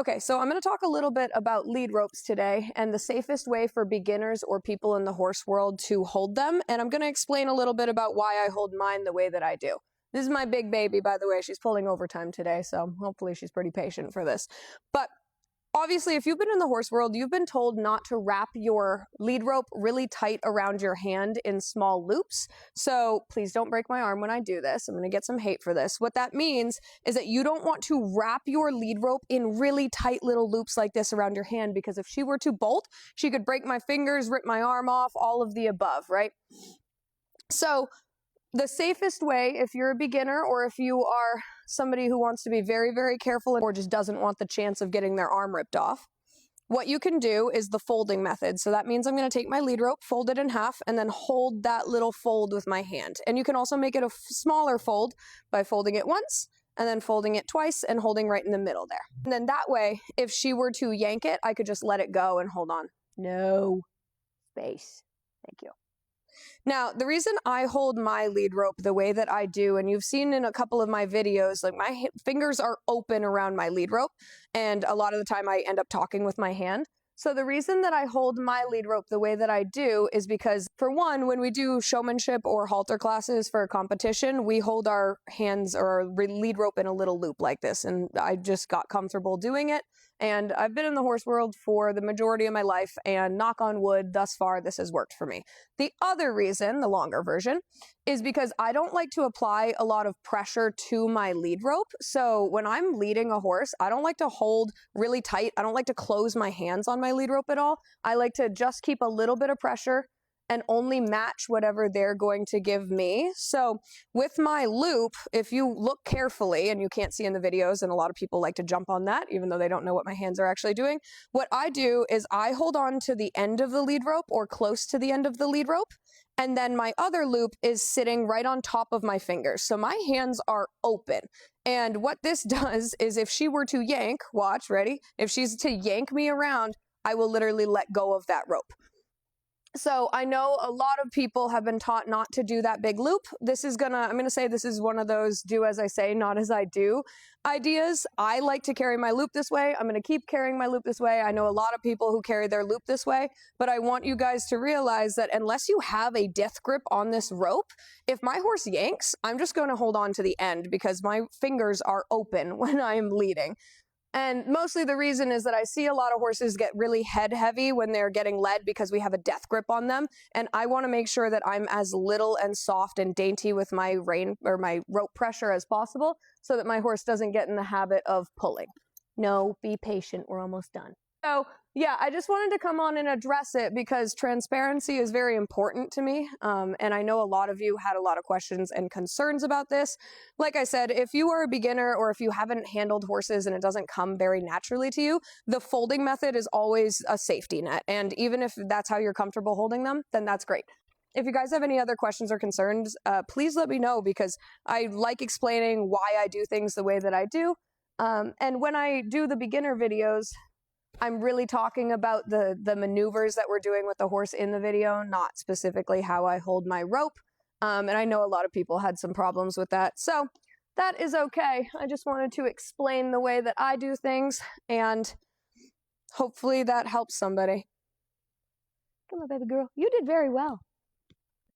Okay, so I'm going to talk a little bit about lead ropes today and the safest way for beginners or people in the horse world to hold them. And I'm going to explain a little bit about why I hold mine the way that I do. This is my big baby, by the way. She's pulling overtime today, so hopefully she's pretty patient for this. But obviously, if you've been in the horse world, you've been told not to wrap your lead rope really tight around your hand in small loops. So please don't break my arm when I do this. I'm going to get some hate for this. What that means is that you don't want to wrap your lead rope in really tight little loops like this around your hand, because if she were to bolt, she could break my fingers, rip my arm off, all of the above, right? So the safest way, if you're a beginner or if you are somebody who wants to be very, very careful or just doesn't want the chance of getting their arm ripped off, what you can do is the folding method. So that means I'm going to take my lead rope, fold it in half, and then hold that little fold with my hand. And you can also make it a smaller fold by folding it once and then folding it twice and holding right in the middle there. And then that way, if she were to yank it, I could just let it go and hold on. No space. Thank you. Now, the reason I hold my lead rope the way that I do, and you've seen in a couple of my videos, like my fingers are open around my lead rope, and a lot of the time I end up talking with my hand. So the reason that I hold my lead rope the way that I do is because, for one, when we do showmanship or halter classes for a competition, we hold our hands or our lead rope in a little loop like this, and I just got comfortable doing it. And I've been in the horse world for the majority of my life, and knock on wood, thus far, this has worked for me. The other reason, the longer version, is because I don't like to apply a lot of pressure to my lead rope. So when I'm leading a horse, I don't like to hold really tight. I don't like to close my hands on my lead rope at all. I like to just keep a little bit of pressure and only match whatever they're going to give me. So with my loop, if you look carefully, and you can't see in the videos, and a lot of people like to jump on that, even though they don't know what my hands are actually doing, what I do is I hold on to the end of the lead rope or close to the end of the lead rope, and then my other loop is sitting right on top of my fingers. So my hands are open. And what this does is if she were to yank, watch, ready? If she's to yank me around, I will literally let go of that rope. So I know a lot of people have been taught not to do that big loop. I'm gonna say this is one of those do as I say, not as I do ideas. I like to carry my loop this way. I'm gonna keep carrying my loop this way. I know a lot of people who carry their loop this way, but I want you guys to realize that unless you have a death grip on this rope, if my horse yanks, I'm just gonna hold on to the end because my fingers are open when I'm leading. And mostly the reason is that I see a lot of horses get really head heavy when they're getting led because we have a death grip on them. And I want to make sure that I'm as little and soft and dainty with my rein or my rope pressure as possible so that my horse doesn't get in the habit of pulling. No, be patient. We're almost done. So yeah, I just wanted to come on and address it because transparency is very important to me. And I know a lot of you had a lot of questions and concerns about this. Like I said, if you are a beginner or if you haven't handled horses and it doesn't come very naturally to you, the folding method is always a safety net. And even if that's how you're comfortable holding them, then that's great. If you guys have any other questions or concerns, please let me know because I like explaining why I do things the way that I do. And when I do the beginner videos, I'm really talking about the maneuvers that we're doing with the horse in the video, not specifically how I hold my rope. And I know a lot of people had some problems with that. So that is okay. I just wanted to explain the way that I do things, and hopefully that helps somebody. Come on, baby girl. You did very well.